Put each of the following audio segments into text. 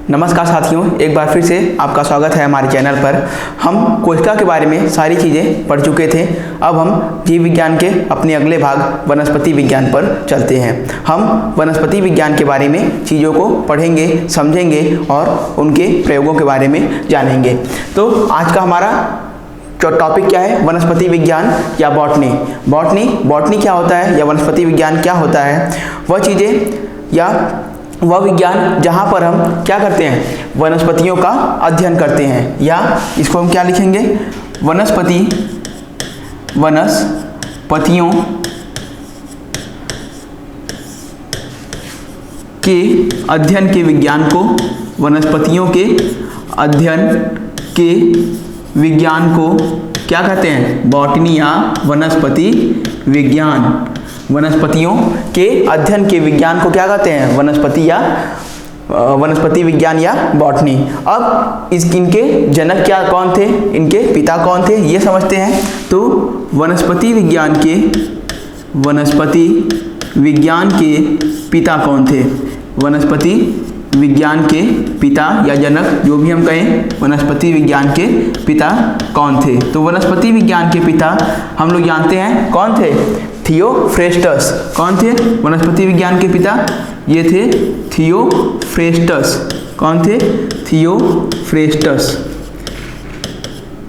नमस्कार साथियों, एक बार फिर से आपका स्वागत है हमारे चैनल पर। हम कोशिका के बारे में सारी चीज़ें पढ़ चुके थे। अब हम जीव विज्ञान के अपने अगले भाग वनस्पति विज्ञान पर चलते हैं। हम वनस्पति विज्ञान के बारे में चीज़ों को पढ़ेंगे, समझेंगे और उनके प्रयोगों के बारे में जानेंगे। तो आज का हमारा टॉपिक क्या है? वनस्पति विज्ञान या बॉटनी। बॉटनी क्या होता है या वनस्पति विज्ञान क्या होता है? वह चीज़ें या वह विज्ञान जहाँ पर हम क्या करते हैं, वनस्पतियों का अध्ययन करते हैं, या इसको हम क्या लिखेंगे, वनस्पतियों के अध्ययन के विज्ञान को, वनस्पतियों के अध्ययन के विज्ञान को क्या कहते हैं? बॉटनी या वनस्पति विज्ञान। वनस्पतियों के अध्ययन के विज्ञान को क्या कहते हैं? वनस्पति विज्ञान या बॉटनी। अब इनके जनक कौन थे, इनके पिता कौन थे, ये समझते हैं। तो वनस्पति विज्ञान के पिता कौन थे? वनस्पति विज्ञान के पिता या जनक, जो भी हम कहें, वनस्पति विज्ञान के पिता कौन थे? तो वनस्पति विज्ञान के पिता हम लोग जानते हैं कौन थे? थियोफ्रेस्टस। कौन थे वनस्पति विज्ञान के पिता? ये थे थियोफ्रेस्टस। कौन थे? थियोफ्रेस्टस।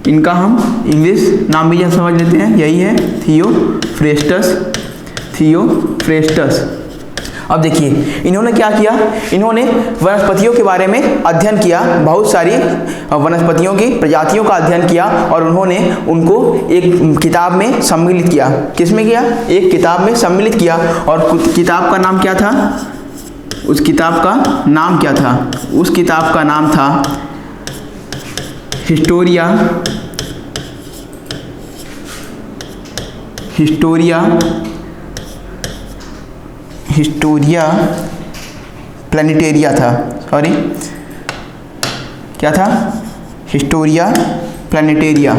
इनका हम इंग्लिश नाम भी समझ लेते हैं, यही है थियोफ्रेस्टस। अब देखिए इन्होंने क्या किया, इन्होंने वनस्पतियों के बारे में अध्ययन किया, बहुत सारी वनस्पतियों की प्रजातियों का अध्ययन किया और उन्होंने उनको एक किताब में सम्मिलित किया। किसमें किया? एक किताब में सम्मिलित किया। और किताब का नाम क्या था? उस किताब का नाम क्या था? उस किताब का नाम था हिस्टोरिया प्लानिटेरिया था। सॉरी, क्या था? हिस्टोरिया प्लानिटेरिया।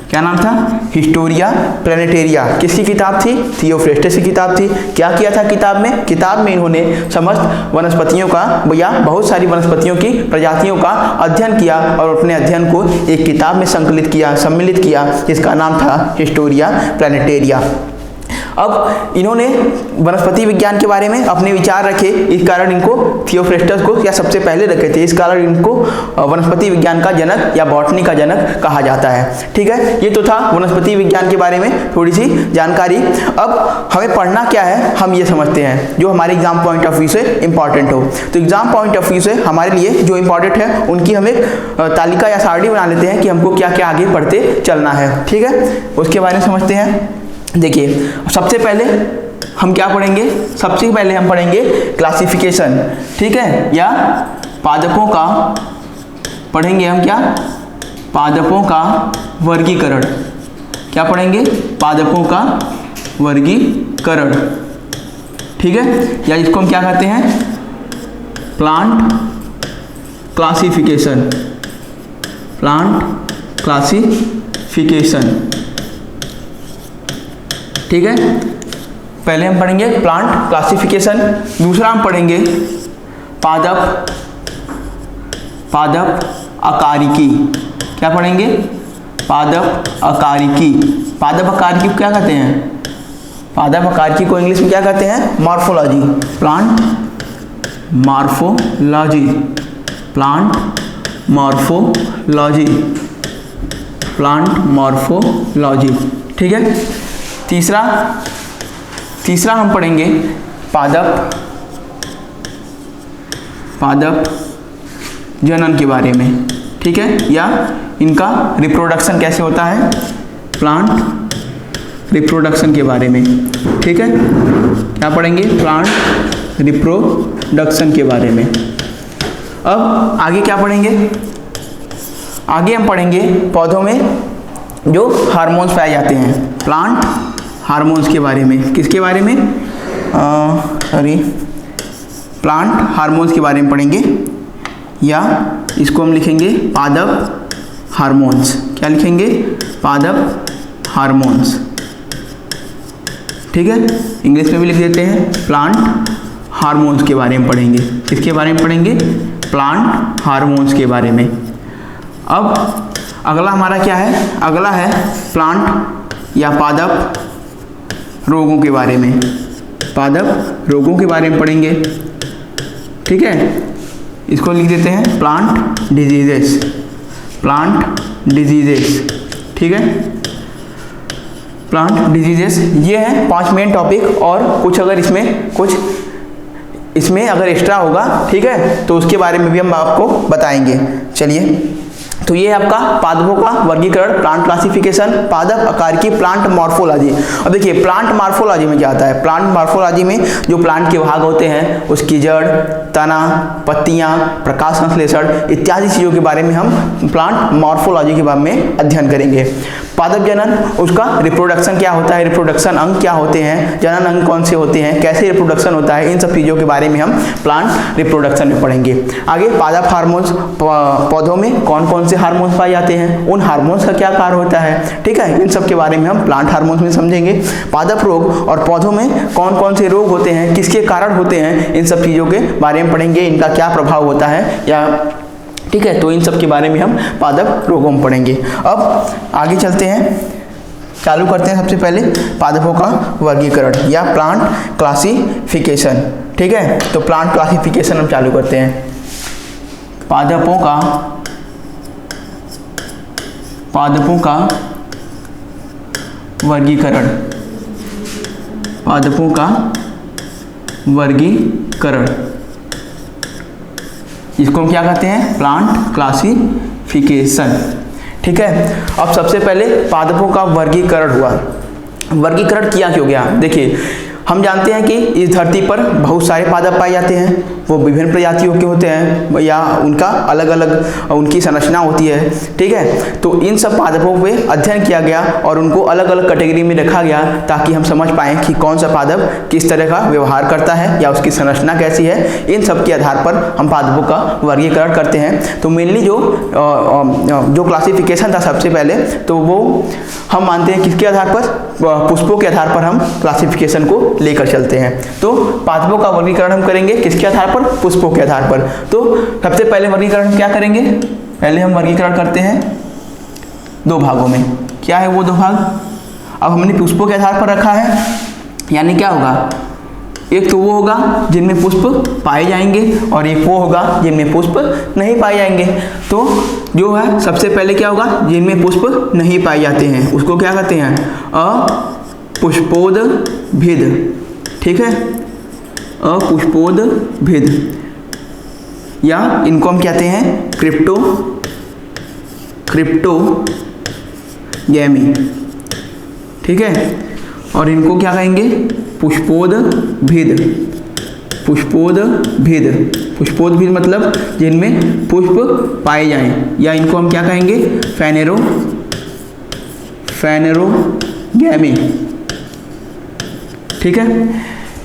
क्या नाम था? हिस्टोरिया प्लानिटेरिया। किसकी किताब थी? थियोफ्रेस्टस की किताब थी। क्या किया था किताब में? किताब में इन्होंने समस्त वनस्पतियों का या बहुत सारी वनस्पतियों की प्रजातियों का अध्ययन किया और अपने अध्ययन को एक किताब में सम्मिलित किया जिसका नाम था हिस्टोरिया प्लानिटेरिया। अब इन्होंने वनस्पति विज्ञान के बारे में अपने विचार रखे, इस कारण इनको थियोफ्रेस्टस को या सबसे पहले रखे थे, इस कारण इनको वनस्पति विज्ञान का जनक या बॉटनी का जनक कहा जाता है। ठीक है, ये तो था वनस्पति विज्ञान के बारे में थोड़ी सी जानकारी। अब हमें पढ़ना क्या है, हम ये समझते हैं जो हमारे एग्जाम पॉइंट ऑफ व्यू से इंपॉर्टेंट हो। तो एग्जाम पॉइंट ऑफ व्यू से हमारे लिए जो इंपॉर्टेंट है उनकी हम एक तालिका या सारणी बना लेते हैं कि हमको क्या क्या आगे पढ़ते चलना है। ठीक है, उसके बारे में समझते हैं। देखिए, सबसे पहले हम क्या पढ़ेंगे? सबसे पहले हम पढ़ेंगे क्लासिफिकेशन। ठीक है, या पादपों का पढ़ेंगे हम। क्या? पादपों का वर्गीकरण। क्या पढ़ेंगे? पादपों का वर्गीकरण। ठीक है, या इसको हम क्या कहते हैं? Plant classification. ठीक है, पहले हम पढ़ेंगे प्लांट क्लासिफिकेशन। दूसरा हम पढ़ेंगे पादप अकारिकी। क्या पढ़ेंगे? पादप अकारिकी को क्या कहते हैं? पादप अकारिकी को इंग्लिश में क्या कहते हैं? मॉर्फोलॉजी। Plant morphology. ठीक है, तीसरा हम पढ़ेंगे पादप जनन के बारे में। ठीक है, या इनका रिप्रोडक्शन कैसे होता है, प्लांट रिप्रोडक्शन के बारे में। ठीक है, क्या पढ़ेंगे? प्लांट रिप्रोडक्शन के बारे में। अब आगे क्या पढ़ेंगे? आगे हम पढ़ेंगे पौधों में जो हार्मोन्स पाए जाते हैं, प्लांट हार्मोन्स के बारे में। किसके बारे में? प्लांट हार्मोन्स के बारे में पढ़ेंगे, या इसको हम लिखेंगे पादप हार्मोन्स। क्या लिखेंगे? पादप हार्मोन्स। ठीक है, इंग्लिश में भी लिख देते हैं प्लांट हार्मोन्स के बारे में पढ़ेंगे। किसके बारे में पढ़ेंगे? प्लांट हार्मोन्स के बारे में। अब अगला हमारा क्या है? अगला है प्लांट या पादप रोगों के बारे में। पादप रोगों के बारे में पढ़ेंगे, ठीक है। इसको लिख देते हैं प्लांट डिजीजेस। प्लांट डिजीजेस, ठीक है। प्लांट डिजीजेस ये है 5 मेन टॉपिक, और कुछ अगर इसमें अगर एक्स्ट्रा होगा, ठीक है, तो उसके बारे में भी हम आपको बताएंगे। चलिए, तो ये आपका पादपों का वर्गीकरण, प्लांट क्लासिफिकेशन, पादप आकार की प्लांट मॉर्फोलॉजी। अब देखिए प्लांट मॉर्फोलॉजी में क्या आता है? प्लांट मॉर्फोलॉजी में जो प्लांट के भाग होते हैं, उसकी जड़, तना, पत्तियां, प्रकाश संश्लेषण इत्यादि चीज़ों के बारे में हम प्लांट मॉर्फोलॉजी के बारे में अध्ययन करेंगे। पादप जनन, उसका रिप्रोडक्शन क्या होता है, रिप्रोडक्शन अंग क्या होते हैं, जनन अंग कौन से होते हैं, कैसे रिप्रोडक्शन होता है, इन सब चीज़ों के बारे में हम प्लांट रिप्रोडक्शन में पढ़ेंगे। आगे पादप हार्मोन्स, पौधों में कौन कौन से हार्मोन्स पाए जाते हैं, उन हार्मोन्स का क्या कार्य होता है, ठीक है, इन सब के बारे में हम प्लांट हार्मोन्स में समझेंगे। पादप रोग और पौधों में कौन कौन से रोग होते हैं, किसके कारण होते हैं, इन सब चीज़ों के बारे में पढ़ेंगे, इनका क्या प्रभाव होता है, या ठीक है, तो इन सब के बारे में हम पादप रोगों में पढ़ेंगे। अब आगे चलते हैं, चालू करते हैं सबसे पहले पादपों का वर्गीकरण या प्लांट क्लासिफिकेशन, ठीक है। तो प्लांट क्लासिफिकेशन हम चालू करते हैं। पादपों का वर्गीकरण, पादपों का वर्गीकरण, इसको हम क्या कहते हैं? प्लांट क्लासिफिकेशन, ठीक है। अब सबसे पहले पादपों का वर्गीकरण हुआ। वर्गीकरण किया क्यों गया? देखिए, हम जानते हैं कि इस धरती पर बहुत सारे पादप पाए जाते हैं, वो विभिन्न प्रजातियों के होते हैं या उनका अलग अलग उनकी संरचना होती है, ठीक है। तो इन सब पादपों पे अध्ययन किया गया और उनको अलग अलग कैटेगरी में रखा गया ताकि हम समझ पाएँ कि कौन सा पादप किस तरह का व्यवहार करता है या उसकी संरचना कैसी है। इन सब के आधार पर हम पादपों का वर्गीकरण करते हैं। तो मेनली जो क्लासिफिकेशन था सबसे पहले, तो वो हम मानते हैं किसके आधार पर? पुष्पों के आधार पर हम क्लासिफिकेशन को लेकर चलते हैं। तो पादपों का वर्गीकरण हम करेंगे किसके आधार पर? पुष्पों के आधार पर। तो सबसे पहले वर्गीकरण क्या करेंगे? पहले हम वर्गीकरण करते हैं 2 भागों में। क्या है वो 2 भाग? अब हमने पुष्पों के आधार पर रखा है, यानी क्या होगा? एक तो वो होगा जिनमें पुष्प पाए जाएंगे और एक वो होगा जिनमें पुष्प नहीं पाए जाएंगे। तो जो है सबसे पहले क्या होगा? जिनमें पुष्प नहीं पाए जाते हैं उसको क्या कहते हैं? अपुष्पोद्भिद, ठीक है, अपुष्पोद्भिद, या इनको हम कहते हैं क्रिप्टोगैमी, ठीक है। और इनको क्या कहेंगे? पुष्पोद्भिद। पुष्पोद्भिद मतलब जिनमें पुष्प पाए जाएं, या इनको हम क्या कहेंगे? फेनेरोगैमी, ठीक है।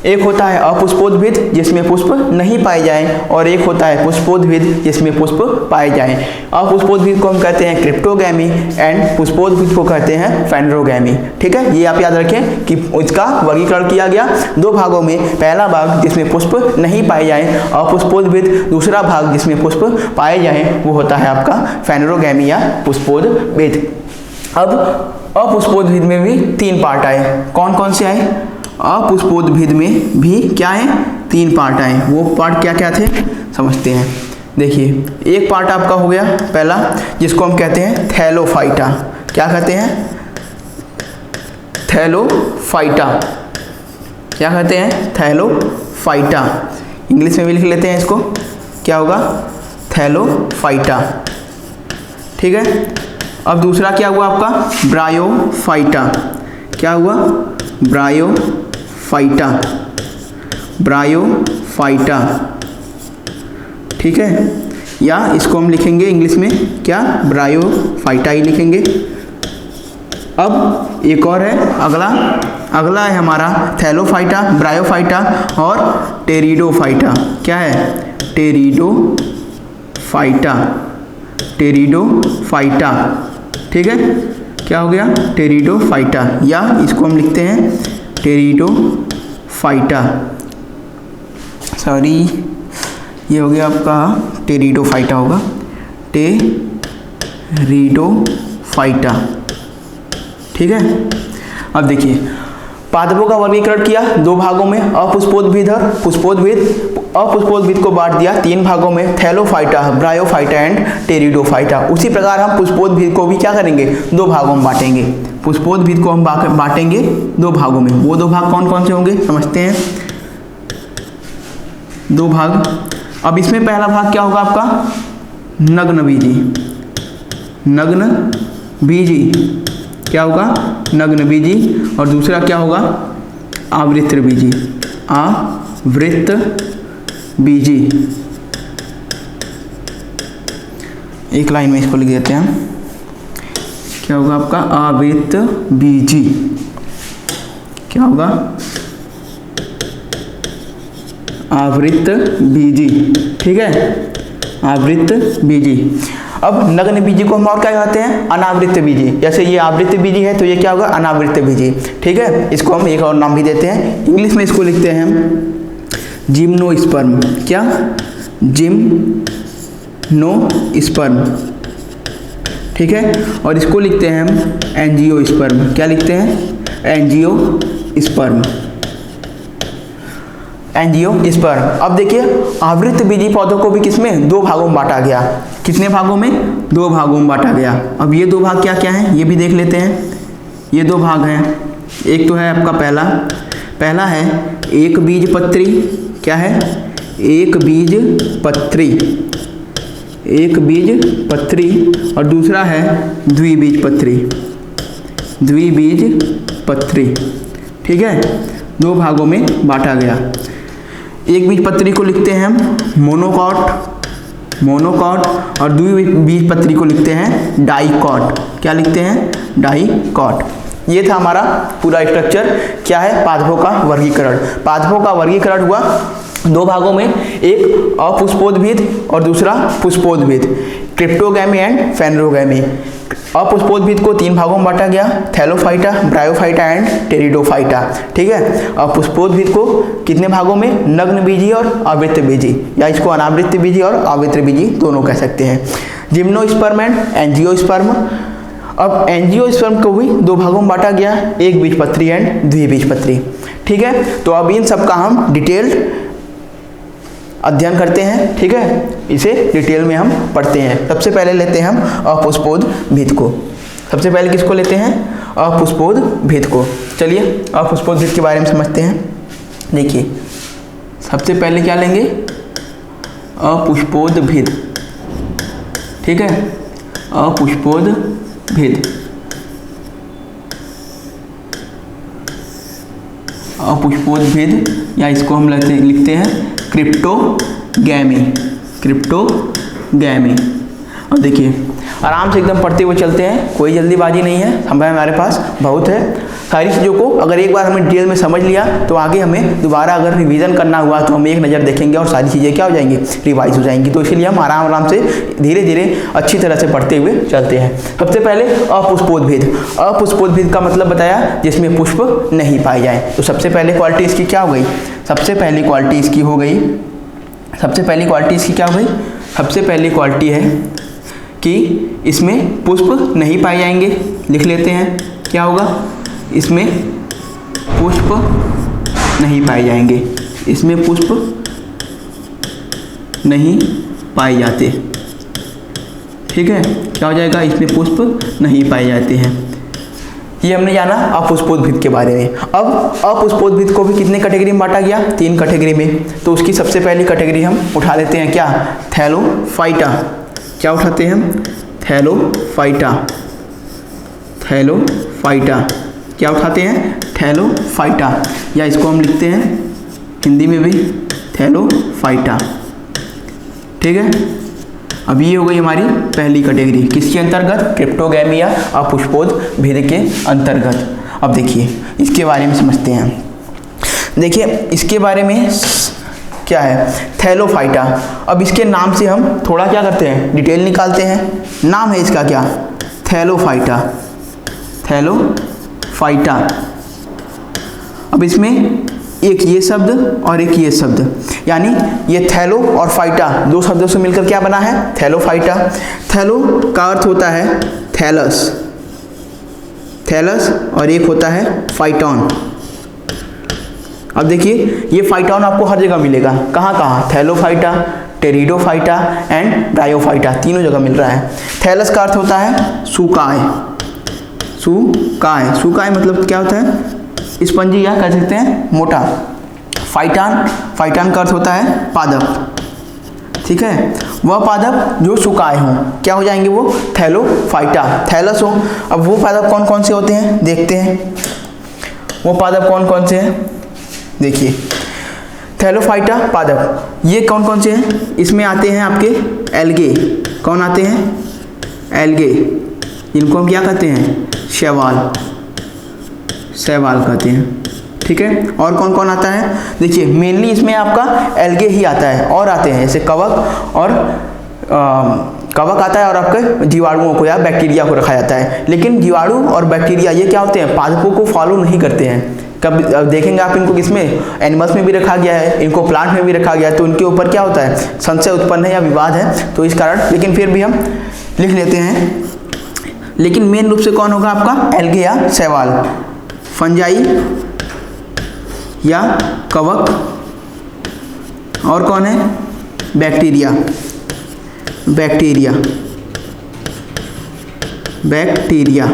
एक होता है अपुष्पोद्भिद जिसमें पुष्प नहीं पाए जाएं, और एक होता है पुष्पोद्भिद जिसमें पुष्प पाए जाएं। अपुष्पोद्भिद को हम कहते हैं क्रिप्टोगैमी एंड पुष्पोद्भिद को कहते हैं फेनेरोगैमी, ठीक है। ये आप याद रखें कि इसका वर्गीकरण किया गया 2 भागों में। पहला भाग जिसमें पुष्प नहीं पाए जाएं अपुष्पोद्भिद, दूसरा भाग जिसमें पुष्प पाए जाएं वो होता है आपका फेनेरोगैमी या पुष्पोद्भिद। अब अपुष्पोद्भिद में भी 3 पार्ट आए। कौन कौन से आए? अपुष्पोद्भिद में भी क्या है? 3 पार्ट आए। वो पार्ट क्या क्या थे समझते हैं। देखिए, एक पार्ट आपका हो गया पहला, जिसको हम कहते हैं थैलोफाइटा। क्या कहते हैं? थैलोफाइटा। क्या कहते हैं? थैलोफाइटा। इंग्लिश में भी लिख लेते हैं इसको, क्या होगा? थैलोफाइटा, ठीक है। अब दूसरा क्या हुआ आपका? ब्रायोफाइटा। क्या हुआ? ब्रायोफाइटा, ठीक है, या इसको हम लिखेंगे इंग्लिश में क्या? ब्रायोफाइटा ही लिखेंगे। अब एक और है, अगला है हमारा थैलोफाइटा, ब्रायोफाइटा और टेरिडोफाइटा। क्या है? टेरिडोफाइटा, ठीक है। क्या हो गया? टेरिडोफाइटा, या इसको हम लिखते हैं टेरिडोफाइटा, सॉरी, ये हो गया आपका टेरिडोफाइटा होगा, टेरिडोफाइटा। ठीक है, अब देखिए पादपों का वर्गीकरण किया दो भागों में, अपुष्पोद्भिद और पुष्पोद्भिद। अपुष्पोद्भिद को बांट दिया तीन भागों में, थैलोफाइटा, ब्रायोफाइटा एंड टेरिडोफाइटा। उसी प्रकार हम पुष्पोद्भिद को भी क्या करेंगे, दो भागों में बांटेंगे। पुष्पोद्भिद को हम बांटेंगे दो भागों में। वो दो भाग कौन कौन से होंगे समझते हैं। दो भाग, अब इसमें पहला भाग क्या होगा आपका, नग्न बीजी। नग्न बीजी क्या होगा, नग्न बीजी। और दूसरा क्या होगा, आवृत बीजी। आवृत बीजी, एक लाइन में इसको लिख देते हैं, क्या होगा आपका, आवृत बीजी। क्या होगा, आवृत बीजी। ठीक है, आवृत बीजी। अब नग्न बीजी को हम और क्या कहते हैं, अनावृत बीजी। जैसे ये आवृत बीजी है तो ये क्या होगा, अनावृत बीजी। ठीक है, इसको हम एक और नाम भी देते हैं, इंग्लिश में इसको लिखते हैं हम जिम्नोस्पर्म। क्या, जिम्नोस्पर्म। ठीक है, और इसको लिखते हैं हम एंजियोस्पर्म। क्या लिखते हैं, एंजियोस्पर्म। एंजियोस्पर्म। अब देखिए आवृत बीजी पौधों को भी किसमें, दो भागों में बांटा गया। कितने भागों में, दो भागों में बांटा गया। अब ये दो भाग क्या क्या हैं ये भी देख लेते हैं। ये दो भाग हैं, एक तो है आपका पहला है एक बीज पत्री। क्या है, एक बीज पत्री, एक बीज पत्री। और दूसरा है द्विबीज पत्री, द्विबीज पत्री। ठीक है, दो भागों में बांटा गया। एक बीज पत्री को लिखते हैं हम मोनोकॉट, मोनोकॉट। और द्विबीज पत्री को लिखते हैं डाइकॉट। क्या लिखते हैं, डाइकॉट। ये था हमारा पूरा स्ट्रक्चर। क्या है, पादपों का वर्गीकरण। पादपों का वर्गीकरण हुआ दो भागों में, एक अपुष्पोद्भिद और दूसरा पुष्पोद्भिद, क्रिप्टोगैमी एंड फेनरोगैमी। अपुष्पोद्भिद को तीन भागों में बांटा गया, थैलोफाइटा, ब्रायोफाइटा एंड टेरिडोफाइटा। ठीक है, और पुष्पोद्भिद को कितने भागों में, नग्न बीजी और आवृत बीजी, या इसको अनावृत बीजी और आवृत बीजी दोनों कह सकते हैं। Gymnosperm and angiosperm. अब एंजियोस्पर्म को भी दो भागों में बांटा गया, एक बीजपत्री एंड द्विबीजपत्री। ठीक है, तो अब इन सब का हम डिटेल्ड अध्ययन करते हैं। ठीक है, इसे डिटेल में हम पढ़ते हैं। सबसे पहले लेते हैं हम अपुष्पोद्भिद को। सबसे पहले किसको लेते हैं, अपुष्पोद्भिद को। चलिए अपुष्पोद्भिद के बारे में समझते हैं। देखिए सबसे पहले क्या लेंगे, अपुष्पोद्भिद। ठीक है, अपुष्पोद्भिद। अपुष्पोद्भिद, या इसको हम लिखते हैं क्रिप्टोगैमी, क्रिप्टोगैमी। अब देखिए आराम से एकदम पढ़ते हुए चलते हैं, कोई जल्दीबाजी नहीं है, समय हमारे पास बहुत है। सारी चीज़ों को अगर एक बार हमें डिटेल में समझ लिया तो आगे हमें दोबारा अगर रिवीजन करना हुआ तो हम एक नज़र देखेंगे और सारी चीज़ें क्या हो जाएंगी, रिवाइज हो जाएंगी। तो इसलिए हम आराम आराम से धीरे धीरे अच्छी तरह से पढ़ते हुए चलते हैं। सबसे पहले अपुष्पोद्भिद। अपुष्पोद्भिद का मतलब बताया जिसमें पुष्प नहीं पाए जाए। तो सबसे पहले क्वालिटी इसकी क्या हो गई, सबसे पहली क्वालिटी इसकी हो गई, सबसे पहली क्वालिटी इसकी क्या हो गई, सबसे पहली क्वालिटी है कि इसमें पुष्प नहीं पाए जाएंगे। लिख लेते हैं, क्या होगा, इसमें पुष्प नहीं पाए जाएंगे, इसमें पुष्प नहीं पाए जाते। ठीक है, क्या हो जाएगा, इसमें पुष्प नहीं पाए जाते हैं। ये हमने जाना अपुष्पोद्भिद के बारे में। अब अपुष्पोद्भिद को भी कितने कैटेगरी में बांटा गया, तीन कैटेगरी में। तो उसकी सबसे पहली कैटेगरी हम उठा लेते हैं, क्या, थैलोफाइटा। क्या उठाते हैं हम, थैलोफाइटा, थैलोफाइटा। क्या उठाते हैं, थैलोफाइटा, या इसको हम लिखते हैं हिंदी में भी थैलोफाइटा। ठीक है, अब ये हो गई हमारी पहली कैटेगरी, किसके अंतर्गत, क्रिप्टोगैमी या अपुष्पोद्भिद के अंतर्गत। अब देखिए इसके बारे में समझते हैं। देखिए इसके बारे में क्या है, थैलोफाइटा। अब इसके नाम से हम थोड़ा क्या करते हैं, डिटेल निकालते हैं। नाम है इसका क्या, थैलोफाइटा, थैलोफाइटा। अब इसमें एक ये शब्द और एक ये शब्द, यानी ये थैलो और फाइटा दो शब्दों से मिलकर क्या बना है? थैलोफाइटा। थैलो का अर्थ होता है थैलस, थैलस, और एक होता है फाइटॉन। अब देखिए ये फाइटॉन आपको हर जगह मिलेगा, कहाँ कहाँ? थैलोफाइटा, टेरिडोफाइटा एंड ब्रायोफाइटा, तीनों जगह मिल रहा है। थैलस का अर्थ होता है सूकाय, सूकाय, सूकाय मतलब क्या होता है? स्पंजी या कह सकते हैं मोटा। फाइटान, फाइटान का अर्थ होता है पादप, ठीक है, वह पादप जो सुकाए हों, क्या हो जाएंगे वो? थैलोफाइटा। थैलस हो। अब वो पादप कौन कौन से होते हैं देखते हैं, वो पादप कौन कौन से हैं देखिए। थैलोफाइटा पादप ये कौन कौन से हैं? इसमें आते हैं आपके एल्गे। कौन आते हैं? एल्गे, इनको हम क्या कहते हैं? शैवाल, शैवाल कहते हैं, ठीक है। और कौन कौन आता है देखिए, मेनली इसमें आपका एल्गे ही आता है, और आते हैं जैसे कवक, और कवक आता है, और आपके जीवाणुओं को या बैक्टीरिया को रखा जाता है। लेकिन जीवाणु और बैक्टीरिया ये क्या होते हैं? पादपों को फॉलो नहीं करते हैं। कब देखेंगे आप इनको किसमें? एनिमल्स में भी रखा गया है, इनको प्लांट में भी रखा गया है, तो उनके ऊपर क्या होता है? संशय उत्पन्न है या विवाद है, तो इस कारण, लेकिन फिर भी हम लिख लेते हैं। लेकिन मेन रूप से कौन होगा आपका? एल्गे या शैवाल, फंजाई या कवक, और कौन है? बैक्टीरिया, बैक्टीरिया, बैक्टीरिया,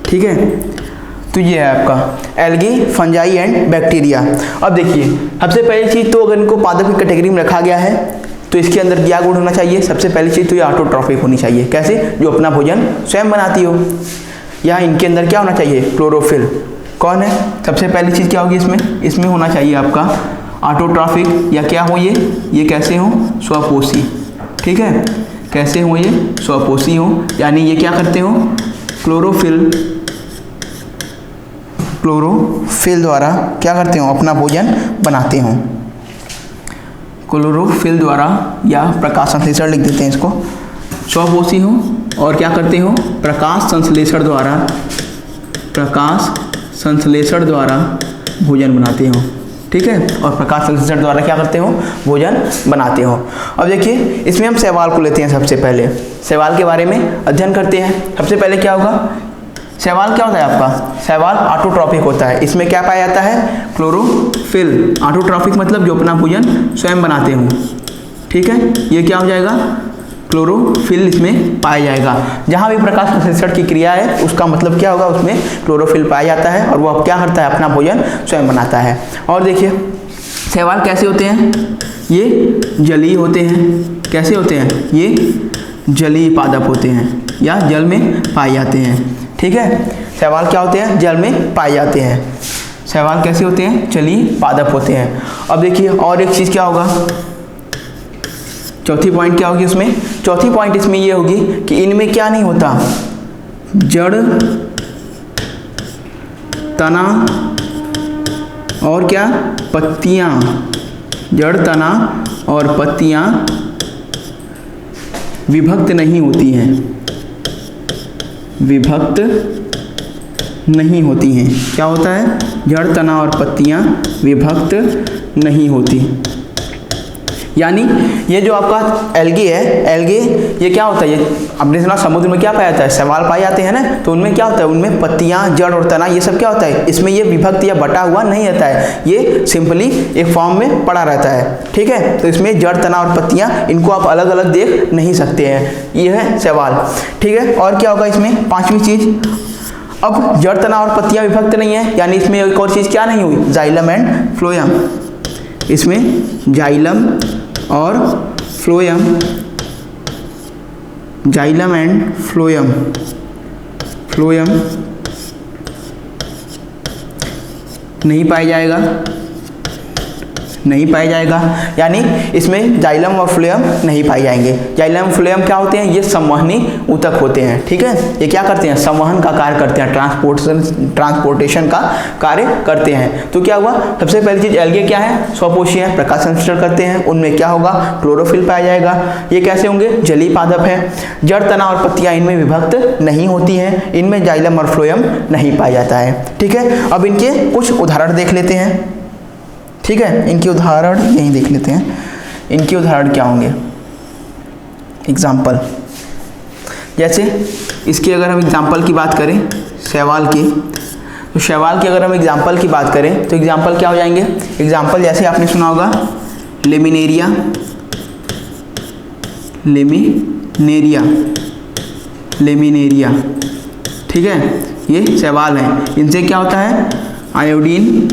ठीक है। तो ये है आपका एल्गी, फंजाई एंड बैक्टीरिया। अब देखिए सबसे पहली चीज़ तो अगर इनको पादप की कैटेगरी में रखा गया है तो इसके अंदर क्या गुण होना चाहिए? सबसे पहली चीज़ तो ये ऑटोट्रॉफिक होनी चाहिए। कैसे? जो अपना भोजन स्वयं बनाती हो। या इनके अंदर क्या होना चाहिए? क्लोरोफिल। कौन है? सबसे पहली चीज़ क्या होगी इसमें? इसमें होना चाहिए आपका ऑटोट्रॉफिक, या क्या हो ये कैसे हो? स्वपोषी, ठीक है। कैसे हो ये? स्वपोषी हो, यानी ये क्या करते हो? क्लोरोफिल, क्लोरोफिल द्वारा क्या करते हो? अपना भोजन बनाते हो। क्लोरोफिल द्वारा, या प्रकाश संश्लेषण लिख देते हैं इसको। स्वपोषी हो और क्या करते हो? प्रकाश संश्लेषण द्वारा, प्रकाश संश्लेषण द्वारा भोजन बनाते हो, ठीक है। और प्रकाश संश्लेषण द्वारा क्या करते हो? भोजन बनाते हो। अब देखिए इसमें हम शैवाल को लेते हैं। सबसे पहले शैवाल के बारे में अध्ययन करते हैं। सबसे पहले क्या होगा? शैवाल क्या होता है आपका? शैवाल ऑटोट्रॉफिक होता है। इसमें क्या पाया जाता है? क्लोरोफिल। ऑटोट्रॉफिक मतलब जो अपना भोजन स्वयं बनाते हो, ठीक है। ये क्या हो जाएगा? क्लोरोफिल इसमें पाया जाएगा। जहाँ भी प्रकाश संश्लेषण की क्रिया है उसका मतलब क्या होगा? उसमें क्लोरोफिल पाया जाता है, और वो अब क्या करता है? अपना भोजन स्वयं बनाता है। और देखिए शैवाल कैसे होते हैं? ये जलीय होते हैं। कैसे होते हैं? ये जलीय पादप होते हैं, या जल में पाए जाते हैं, ठीक है। शैवाल क्या होते हैं? जल में पाए जाते हैं। शैवाल कैसे होते हैं? जलीय पादप होते हैं। अब देखिए और एक चीज़ क्या होगा? चौथी पॉइंट क्या होगी उसमें? चौथी पॉइंट इसमें ये होगी कि इनमें क्या नहीं होता? जड़, तना और क्या? पत्तियां। जड़, तना और पत्तियां विभक्त नहीं होती हैं, विभक्त नहीं होती हैं। क्या होता है? जड़, तना और पत्तियां विभक्त नहीं होती। यानी ये जो आपका एल्गी है, एल्गी ये क्या होता है? ये आपने सुना समुद्र में क्या पाया जाता है? शैवाल पाए जाते हैं ना, तो उनमें क्या होता है? उनमें पत्तियां, जड़ और तना ये सब क्या होता है? इसमें ये विभक्त या बटा हुआ नहीं रहता है, ये सिंपली एक फॉर्म में पड़ा रहता है, ठीक है। तो इसमें जड़, तना और पत्तियां, इनको आप अलग अलग देख नहीं सकते हैं। ये है शैवाल, ठीक है। और क्या होगा इसमें? पांचवी चीज, अब जड़, तना और पत्तियां विभक्त नहीं है, यानी इसमें एक और चीज क्या नहीं हुई? Xylem and phloem. इसमें जाइलम और phloem, xylem and phloem, phloem नहीं पाया जाएगा, नहीं पाया जाएगा, यानी इसमें जाइलम और फ्लोएम नहीं पाए जाएंगे। जाइलम फ्लोएम क्या होते हैं, ये संवहनी ऊतक होते हैं, ठीक है। ये क्या करते हैं, संवहन का कार्य करते हैं, ट्रांसपोर्टेशन का कार्य करते हैं। तो क्या हुआ, सबसे पहली चीज एल्गे क्या है, स्वपोषी है, प्रकाश संश्लेषण करते हैं, उनमें क्या होगा, क्लोरोफिल पाया जाएगा। ये कैसे होंगे, जलीय पादप है। जड़, तना और पत्तियां इनमें विभक्त नहीं होती हैं, इनमें जाइलम और फ्लोएम नहीं पाया जाता है, ठीक है। अब इनके कुछ उदाहरण देख लेते हैं, ठीक है। इनके उदाहरण यहीं देख लेते हैं, इनके उदाहरण क्या होंगे, एग्जाम्पल। जैसे इसकी अगर हम एग्जाम्पल की बात करें शैवाल की, तो शैवाल की अगर हम एग्जाम्पल की बात करें तो एग्जाम्पल क्या हो जाएंगे, एग्जाम्पल जैसे आपने सुना होगा लेमिनेरिया, लेमिनेरिया, लेमिनेरिया, ठीक है। ये शैवाल हैं, इनसे क्या होता है, आयोडीन,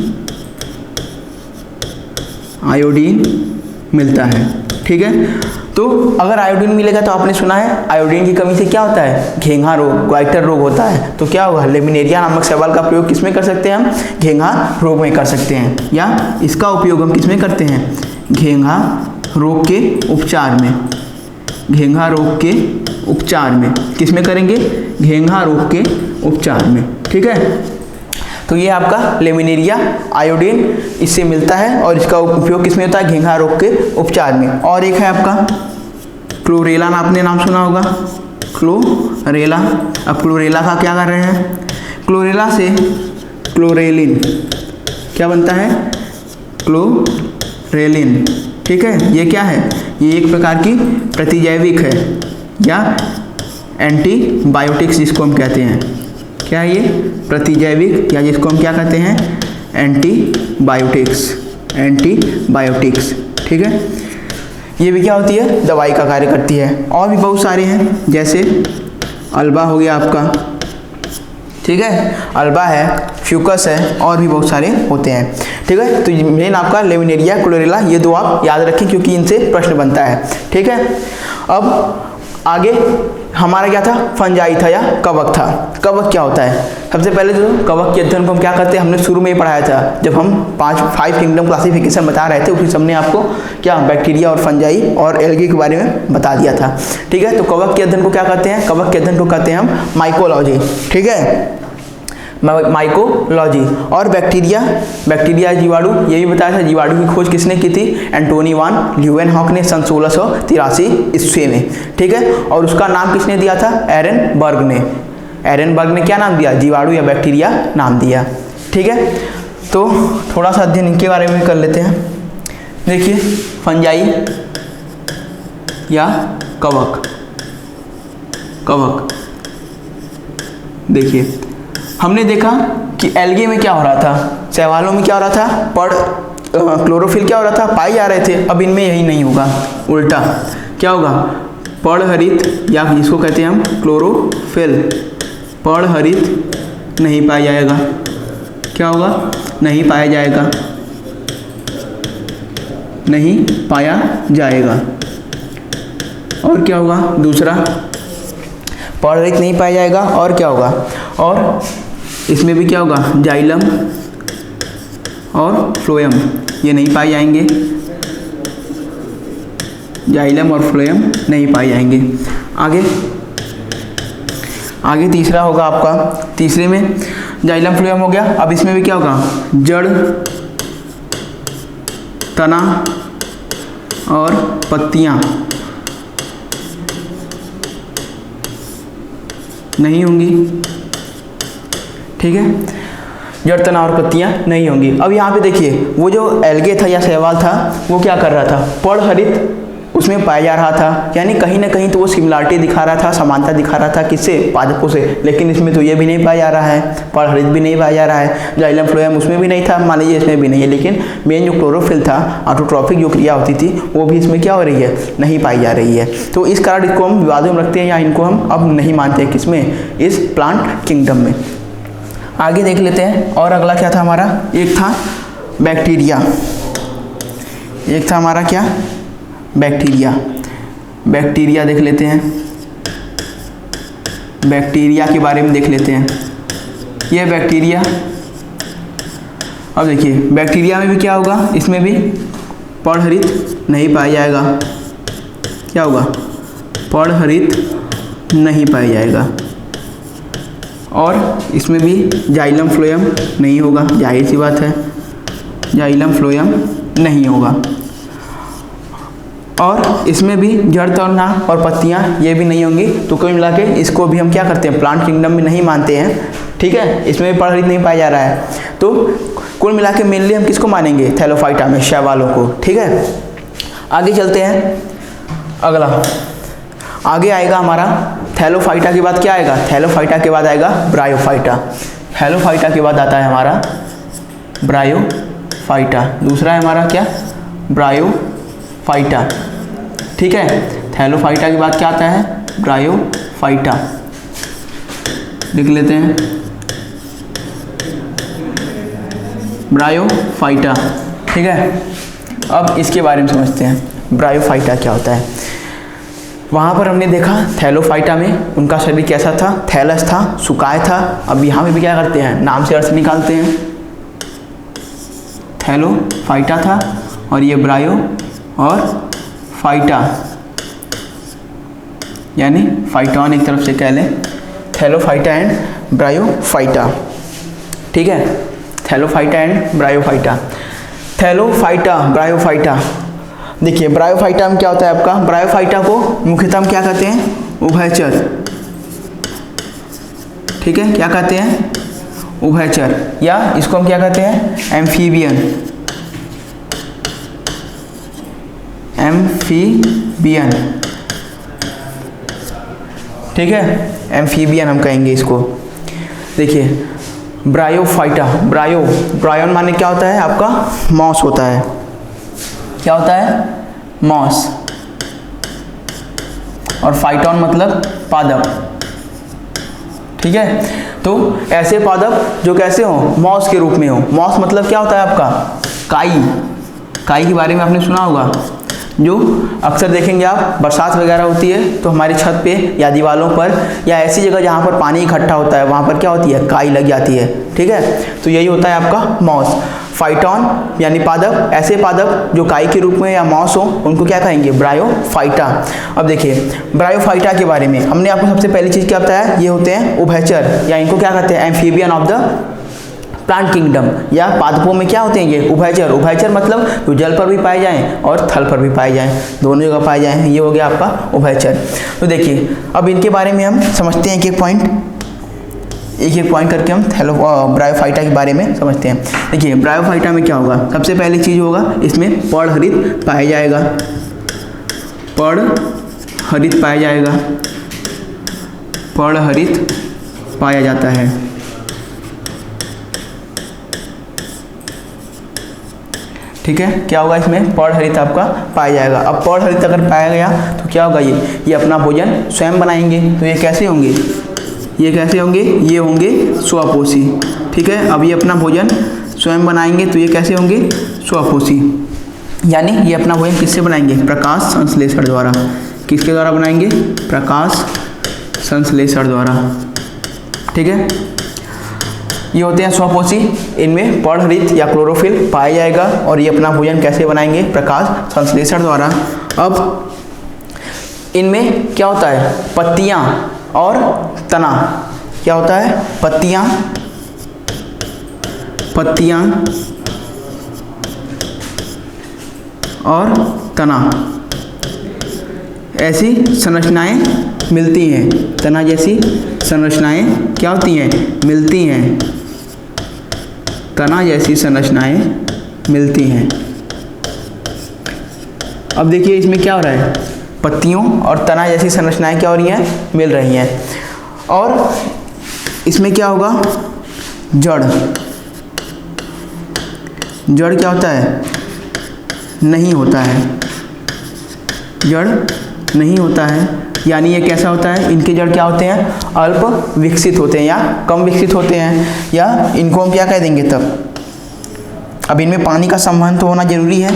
आयोडीन मिलता है, ठीक है। तो अगर आयोडीन मिलेगा तो आपने सुना है आयोडीन की कमी से क्या होता है, घेंघा रोग, ग्वाइटर रोग होता है। तो क्या होगा, लेमिनेरिया नामक शैवाल का प्रयोग किसमें कर सकते हैं हम, घेंघा रोग में कर सकते हैं, या इसका उपयोग हम किसमें करते हैं, घेंघा रोग के उपचार में, घेंघा रोग के उपचार में किसमें करेंगे, घेंघा रोग के उपचार में, ठीक है। तो ये आपका लेमिनेरिया आयोडीन इससे मिलता है और इसका उपयोग किसमें होता है, घेंघा रोग के उपचार में। और एक है आपका क्लोरेला, आपने नाम सुना होगा, क्लोरेला। अब क्लोरेला का क्या कर रहे हैं, क्लोरेला से क्लोरेलिन क्या बनता है, क्लोरेलिन, ठीक है। ये क्या है, ये एक प्रकार की प्रतिजैविक है या एंटीबायोटिक्स जिसको हम कहते हैं, क्या है ये, प्रतिजैविक, या जिसको हम क्या कहते हैं, एंटीबायोटिक्स, एंटीबायोटिक्स, ठीक है। ये भी क्या होती है, दवाई का कार्य करती है। और भी बहुत सारे हैं, जैसे अल्बा हो गया आपका, ठीक है, अल्बा है, फ्यूकस है, और भी बहुत सारे होते हैं, ठीक है। तो मेन आपका लेमिनेरिया, क्लोरेला, ये दो आप याद रखें क्योंकि इनसे प्रश्न बनता है, ठीक है। अब आगे हमारा क्या था, फंजाई था या कवक था। कवक क्या होता है, सबसे पहले जो कवक के अध्ययन को हम क्या करते हैं, हमने शुरू में ही पढ़ाया था जब हम 5 किंगडम क्लासिफिकेशन बता रहे थे, उसी हमने आपको क्या बैक्टीरिया और फंजाई और एल्गी के बारे में बता दिया था, ठीक है। तो कवक के अध्ययन को क्या कहते हैं, कवक के अध्ययन को कहते हैं हम माइकोलॉजी, ठीक है, माइकोलॉजी। और बैक्टीरिया, बैक्टीरिया जीवाणु, ये भी बताया था, जीवाणु की खोज किसने की थी, एंटोनी वान ल्यूवेनहॉक ने सन 1683 ईस्वी में, ठीक है। और उसका नाम किसने दिया था, एरेनबर्ग ने, एरेनबर्ग ने क्या नाम दिया, जीवाणु या बैक्टीरिया नाम दिया, ठीक है। तो थोड़ा सा अध्ययन इनके बारे में कर लेते हैं। देखिए फंजाई या कवक, कवक, देखिए हमने देखा कि एल्गे में क्या हो रहा था, शैवालों में क्या हो रहा था, क्लोरोफिल क्या हो रहा था, पाए जा रहे थे। अब इनमें यही नहीं होगा, उल्टा क्या होगा, पर्णहरित या जिसको कहते हैं हम क्लोरोफिल, पर्णहरित नहीं पाया जाएगा, क्या होगा, नहीं पाया जाएगा, नहीं पाया जाएगा। और क्या होगा, दूसरा पर्णहरित नहीं पाया जाएगा, और क्या होगा, और इसमें भी क्या होगा, जाइलम और फ्लोएम ये नहीं पाए जाएंगे, जाइलम और फ्लोएम नहीं पाए जाएंगे। आगे आगे तीसरा होगा आपका, तीसरे में जाइलम फ्लोएम हो गया। अब इसमें भी क्या होगा, जड़, तना और पत्तियां नहीं होंगी, ठीक है, जड़, तना और पत्तियां नहीं होंगी। अब यहाँ पे देखिए वो जो एल्गे था या शैवाल था वो क्या कर रहा था, पर्णहरित उसमें पाया जा रहा था, यानी कहीं ना कहीं तो वो सिमिलरिटी दिखा रहा था, समानता दिखा रहा था किससे, पादपों से। लेकिन इसमें तो ये भी नहीं पाया जा रहा है, पर्णहरित भी नहीं पाया जा रहा है, जाइलम फ्लोएम उसमें भी नहीं था, मान लीजिए इसमें भी नहीं है। लेकिन मेन जो क्लोरोफिल था, ऑटोट्रॉफिक जो क्रिया होती थी वो भी इसमें क्या हो रही है, नहीं पाई जा रही है। तो इस कारण इसको हम विवादों में रखते हैं या इनको हम अब नहीं मानते हैं, किसमें, इस प्लांट किंगडम में। आगे देख लेते हैं। और अगला क्या था हमारा, एक था बैक्टीरिया, एक था हमारा क्या, बैक्टीरिया। बैक्टीरिया देख लेते हैं, बैक्टीरिया के बारे में देख लेते हैं। ये बैक्टीरिया, अब देखिए बैक्टीरिया में भी क्या होगा, इसमें भी पर्णहरित नहीं पाया जाएगा। क्या होगा? पर्णहरित नहीं पाया जाएगा। और इसमें भी जाइलम फ्लोएम नहीं होगा, जाहिर सी बात है, जाइलम फ्लोएम नहीं होगा। और इसमें भी जड़ तना और पत्तियां ये भी नहीं होंगी। तो कुल मिला के इसको भी हम क्या करते हैं, प्लांट किंगडम में नहीं मानते हैं। ठीक है, इसमें भी पर्णहरित नहीं पाया जा रहा है। तो कुल मिला के मेनली हम किसको मानेंगे, थैलोफाइटा में शैवालों को। ठीक है, आगे चलते हैं। अगला आगे आएगा हमारा थैलोफाइटा के बाद क्या आएगा, थैलोफाइटा के बाद आएगा ब्रायोफाइटा। थैलोफाइटा के बाद आता है हमारा ब्रायोफाइटा। दूसरा है हमारा क्या, ब्रायोफाइटा। ठीक है, थैलोफाइटा के बाद क्या आता है, ब्रायोफाइटा। लिख लेते हैं ब्रायोफाइटा। ठीक है, अब इसके बारे में समझते हैं ब्रायोफाइटा क्या होता है। वहाँ पर हमने देखा थैलोफाइटा में उनका शरीर कैसा था, थैलस था, सुकाय था। अब यहाँ में भी क्या करते हैं, नाम से अर्थ निकालते हैं। थैलोफाइटा था और ये ब्रायो और फाइटा यानी फाइटॉन एक तरफ से कह लें, थैलोफाइटा एंड ब्रायोफाइटा। ठीक है, Thallophyta and bryophyta. Thallophyta bryophyta, देखिए ब्रायोफाइटा में क्या होता है आपका, ब्रायोफाइटा को मुख्यतः हम क्या कहते हैं, उभयचर। ठीक है, क्या कहते हैं, उभयचर, या इसको हम क्या कहते हैं, एम्फीबियन। एम्फीबियन, ठीक है, एम्फीबियन हम कहेंगे इसको। देखिए ब्रायोफाइटा, ब्रायोन माने क्या होता है आपका, मॉस होता है। क्या होता है, मॉस। और फाइटॉन मतलब पादप। ठीक है, तो ऐसे पादप जो कैसे हो, मॉस के रूप में हो। मॉस मतलब क्या होता है आपका, काई। काई के बारे में आपने सुना होगा, जो अक्सर देखेंगे आप, बरसात वगैरह होती है तो हमारी छत पे या दीवारों पर या ऐसी जगह जहाँ पर पानी इकट्ठा होता है वहाँ पर क्या होती है, काई लग जाती है। ठीक है, तो यही होता है आपका मॉस। फाइटॉन यानी पादप, ऐसे पादप जो काई के रूप में या मॉस हो उनको क्या कहेंगे, ब्रायोफाइटा। अब देखिए ब्रायोफाइटा के बारे में हमने आपको सबसे पहली चीज़ क्या बताया, ये होते हैं उभयचर, या इनको क्या कहते हैं, amphibian of the plant kingdom, या पादपों में क्या होते हैं ये उभयचर। उभयचर मतलब जो जल पर भी पाए जाएं और थल पर भी पाए जाएं, दोनों जगह पाए जाएं, ये हो गया आपका उभयचर। तो देखिए अब इनके बारे में हम समझते हैं एक एक पॉइंट करके हम ब्रायोफाइटा के बारे में समझते हैं। देखिए ब्रायोफाइटा में क्या होगा, सबसे पहली चीज़ होगा इसमें पर्णहरित पाया जाएगा, पर्णहरित पाया जाएगा, पर्णहरित पाया जाता है। ठीक है, क्या होगा इसमें, पर्णहरित आपका पाया जाएगा। अब पर्णहरित अगर पाया गया तो क्या होगा, ये अपना भोजन स्वयं बनाएंगे। तो ये कैसे होंगे, ये कैसे होंगे, ये होंगे स्वपोषी। ठीक है, अब ये अपना भोजन स्वयं बनाएंगे तो ये कैसे होंगे, स्वपोषी। यानी ये अपना भोजन किससे बनाएंगे, प्रकाश संश्लेषण द्वारा। किसके द्वारा बनाएंगे, प्रकाश संश्लेषण द्वारा। ठीक है, ये होते हैं स्वपोषी, इनमें पर्णहरित या क्लोरोफिल पाया जाएगा और ये अपना भोजन कैसे बनाएंगे, प्रकाश संश्लेषण द्वारा। अब इनमें क्या होता है, पत्तियां और तना। क्या होता है, पत्तियां और तना, ऐसी संरचनाएं मिलती हैं। तना जैसी संरचनाएं क्या होती हैं, मिलती हैं। तना जैसी संरचनाएं मिलती हैं। अब देखिए इसमें क्या हो रहा है, पत्तियों और तना जैसी संरचनाएं क्या हो रही हैं, मिल रही हैं। और इसमें क्या होगा, जड़ क्या होता है, नहीं होता है, जड़ नहीं होता है। यानी ये कैसा होता है, इनके जड़ क्या होते हैं, अल्प विकसित होते हैं या कम विकसित होते हैं, या इनको हम क्या कह देंगे तब। अब इनमें पानी का संवहन तो होना जरूरी है।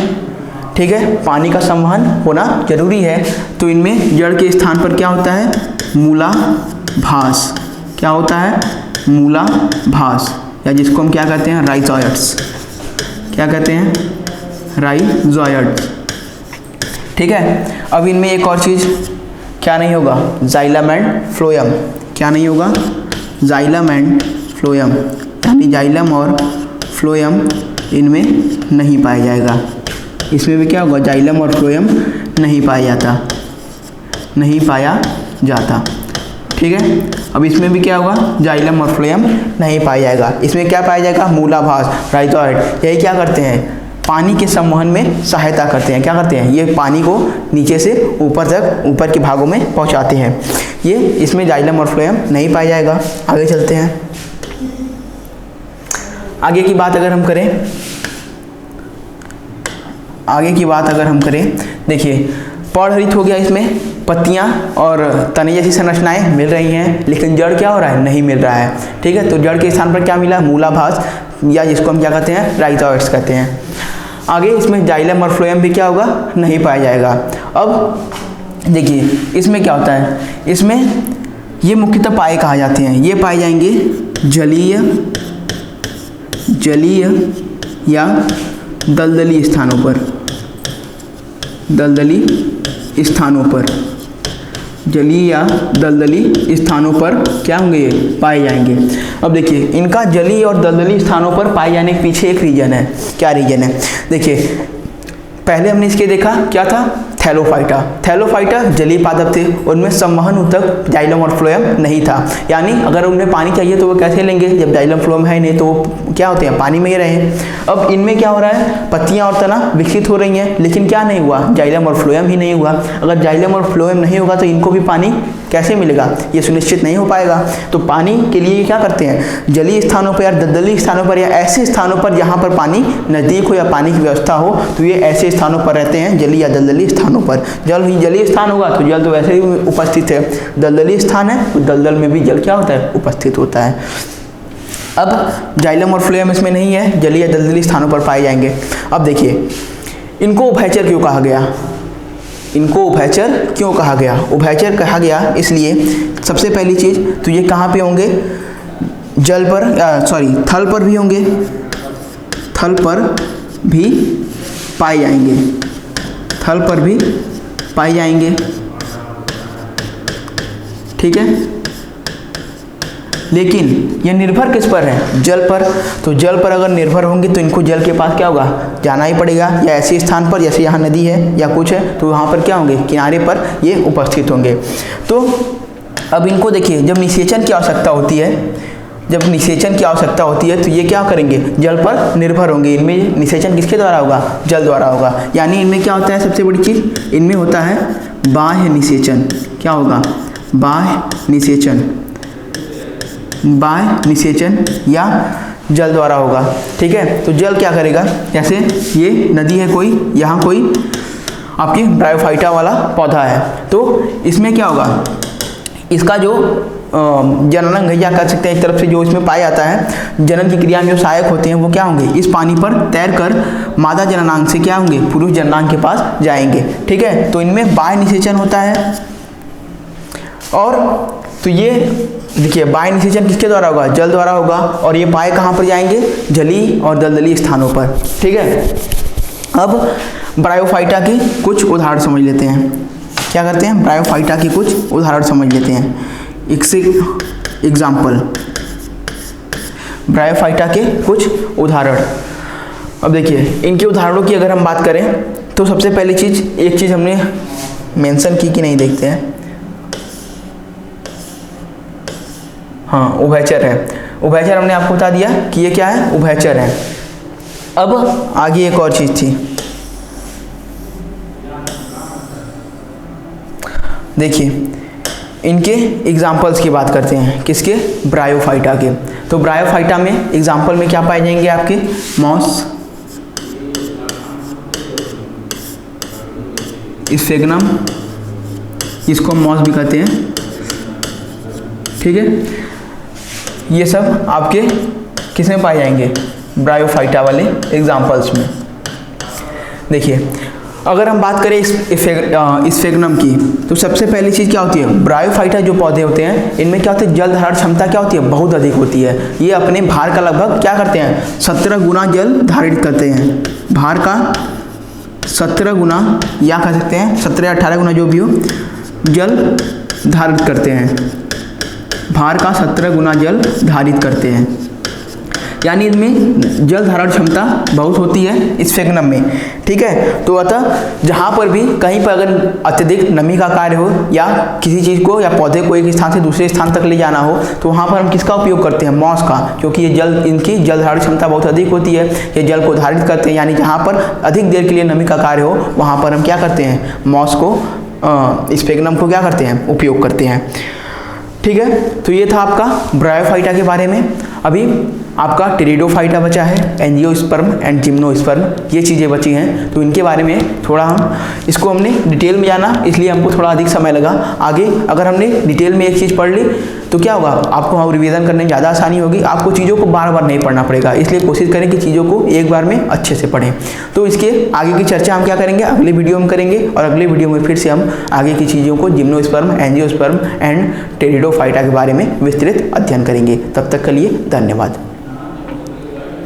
ठीक है, पानी का संवहन होना जरूरी है। तो इनमें जड़ के स्थान पर क्या होता है, मूलाभास। क्या होता है, मूलाभास, या जिसको हम क्या कहते हैं, राइजोइड्स। क्या कहते हैं, राइजोइड। ठीक है, अब इनमें एक और चीज़ क्या नहीं होगा, जाइलम एंड फ्लोएम। क्या नहीं होगा, जाइलम एंड फ्लोएम, यानी जाइलम और फ्लोएम इनमें नहीं पाया जाएगा। इसमें भी क्या होगा, जाइलम और फ्लोएम नहीं पाया जाता। ठीक है, अब इसमें भी क्या होगा, जाइलम और फ्लोएम नहीं पाया जाएगा। इसमें क्या पाया जाएगा, मूलाभास, राइजोइड। यही क्या करते हैं, पानी के संवहन में सहायता करते हैं। क्या करते हैं, ये पानी को नीचे से ऊपर तक, ऊपर के भागों में पहुंचाते हैं। ये इसमें जाइलम और फ्लोएम नहीं पाया जाएगा। आगे चलते हैं। आगे की बात अगर हम करें, देखिए पौधरित हो गया, इसमें पत्तियां और तने जैसी संरचनाएं मिल रही हैं, लेकिन जड़ क्या हो रहा है, नहीं मिल रहा है। ठीक है, तो जड़ के स्थान पर क्या मिला, मूलाभास, या जिसको हम क्या कहते हैं, राइजोइड्स कहते हैं। आगे इसमें जाइलम और फ्लोएम भी क्या होगा, नहीं पाया जाएगा। अब देखिए इसमें क्या होता है, इसमें ये मुख्यतः पाए कहा जाते हैं। ये पाए जाएंगे जलीय या दलदली स्थानों पर, जलीय या दलदली स्थानों पर क्या होंगे, ये पाए जाएंगे। अब देखिए इनका जलीय और दलदली स्थानों पर पाए जाने के पीछे एक रीजन है। क्या रीजन है, देखिए पहले हमने इसके देखा क्या था, थैलोफाइटा जलीय पादप थे, उनमें संवहन ऊतक जाइलम और फ्लोएम नहीं था। यानी अगर उन्हें पानी चाहिए तो वो कैसे लेंगे, जब जाइलम फ्लोएम है नहीं तो वो क्या होते हैं, पानी में ही रहे। अब इनमें क्या हो रहा है, पत्तियां और तना विकसित हो रही हैं, लेकिन क्या नहीं हुआ, जाइलम और फ्लोएम ही नहीं हुआ। अगर जाइलम और फ्लोएम नहीं होगा तो इनको भी पानी कैसे मिलेगा, ये सुनिश्चित नहीं हो पाएगा। तो पानी के लिए क्या करते हैं, जलीय स्थानों पर या दलदली स्थानों पर या ऐसे स्थानों पर जहाँ पर पानी नज़दीक हो या पानी की व्यवस्था हो, तो ये ऐसे स्थानों पर रहते हैं, जलीय या दलदली स्थानों पर। जल ही जलीय स्थान होगा तो जल तो वैसे ही उपस्थित है, दलदली स्थान है तो दलदल में भी जल क्या होता है, उपस्थित होता है। अब जाइलम और फ्लोएम इसमें नहीं है, जलीय या दलदली स्थानों पर पाए जाएंगे। अब देखिए इनको उभयचर क्यों कहा गया, उभयचर कहा गया इसलिए, सबसे पहली चीज तो ये कहाँ पे होंगे, थल पर भी होंगे, थल पर भी पाए जाएंगे, ठीक है। लेकिन ये निर्भर किस पर है, जल पर। तो जल पर अगर निर्भर होंगे तो इनको जल के पास क्या होगा, जाना ही पड़ेगा, या ऐसे स्थान पर जैसे यहाँ नदी है या कुछ है तो वहाँ पर क्या होंगे, किनारे पर ये उपस्थित होंगे। तो अब इनको देखिए, जब निषेचन की आवश्यकता होती है तो ये क्या करेंगे, जल पर निर्भर होंगे। इनमें निषेचन किसके द्वारा होगा, जल द्वारा होगा। यानी इनमें क्या होता है, सबसे बड़ी चीज इनमें होता है बाह्य निषेचन। क्या होगा, बाह्य निषेचन या जल द्वारा होगा, ठीक है। तो जल क्या करेगा, जैसे ये नदी है कोई, यहाँ कोई आपकी ब्रायोफाइटा वाला पौधा है, तो इसमें क्या होगा, इसका जो जननांग या कह सकते हैं एक तरफ से जो इसमें पाया जाता है, जनन की क्रिया में जो सहायक होते हैं वो क्या होंगे, इस पानी पर तैरकर मादा जननांग से क्या होंगे, पुरुष जननांग के पास जाएंगे, ठीक है। तो इनमें बाह्य निषेचन होता है। और तो ये देखिए बाह्य निषेचन किसके द्वारा होगा, जल द्वारा होगा। और ये पाए कहाँ पर जाएंगे, जलीय और दलदली स्थानों पर, ठीक है। अब ब्रायोफाइटा के कुछ उदाहरण समझ लेते हैं। क्या करते हैं, ब्रायोफाइटा के कुछ उदाहरण समझ लेते हैं। एग्जाम्पल, ब्रायोफाइटा के कुछ उदाहरण। अब देखिए इनके उदाहरणों की अगर हम बात करें तो सबसे पहली चीज, एक चीज हमने मेंशन की कि नहीं, देखते हैं। हाँ, उभयचर है। उभयचर हमने आपको बता दिया कि ये क्या है, उभयचर है। अब आगे एक और चीज थी, देखिए इनके एग्जाम्पल्स की बात करते हैं, किसके, ब्रायोफाइटा के। तो ब्रायोफाइटा में एग्जाम्पल में क्या पाए जाएंगे आपके, मॉस, स्फेगनम, इसको मॉस भी कहते हैं, ठीक है। ये सब आपके किस में पाए जाएंगे, ब्रायोफाइटा वाले एग्जाम्पल्स में। देखिए अगर हम बात करें स्फेगनम की, तो सबसे पहली चीज़ क्या होती है, ब्रायोफाइटा जो पौधे होते हैं इनमें क्या होती है, जल धारण क्षमता क्या होती है, बहुत अधिक होती है। ये अपने भार का लगभग क्या करते हैं, 17 गुना जल धारित करते हैं। भार का 17 गुना या कह सकते हैं 17 या 18 गुना जो भी हो जल धारित करते हैं। भार का 17 गुना जल धारित करते हैं, यानी इसमें जल धारण क्षमता बहुत होती है इस स्फेग्नम में। ठीक है, तो अतः जहाँ पर भी कहीं पर अगर अत्यधिक नमी का कार्य हो या किसी चीज़ को या पौधे को एक स्थान से दूसरे स्थान तक ले जाना हो तो वहाँ पर हम किसका उपयोग करते हैं? मॉस का, क्योंकि ये जल इनकी जल धारण क्षमता बहुत अधिक होती है, ये जल को धारित करते हैं। यानी जहाँ पर अधिक देर के लिए नमी का कार्य हो वहाँ पर हम क्या करते हैं? मॉस को, स्फेग्नम को क्या करते हैं? उपयोग करते हैं। ठीक है, तो ये था आपका ब्रायोफाइटा के बारे में। अभी आपका टेरिडोफाइटा बचा है, एंजियोस्पर्म एंड जिम्नोस्पर्म, ये चीज़ें बची हैं। तो इनके बारे में थोड़ा हम इसको हमने डिटेल में जाना, इसलिए हमको थोड़ा अधिक समय लगा। आगे अगर हमने डिटेल में एक चीज़ पढ़ ली तो क्या होगा? आपको रिवीजन करने में ज़्यादा आसानी होगी, आपको चीज़ों को बार बार नहीं पढ़ना पड़ेगा। इसलिए कोशिश करें कि चीज़ों को एक बार में अच्छे से पढ़ें। तो इसके आगे की चर्चा हम क्या करेंगे? अगले वीडियो में करेंगे, और अगले वीडियो में फिर से हम आगे की चीज़ों को जिम्नोस्पर्म, एंजियोस्पर्म एंड टेरिडोफाइटा के बारे में विस्तृत अध्ययन करेंगे। तब तक के लिए धन्यवाद।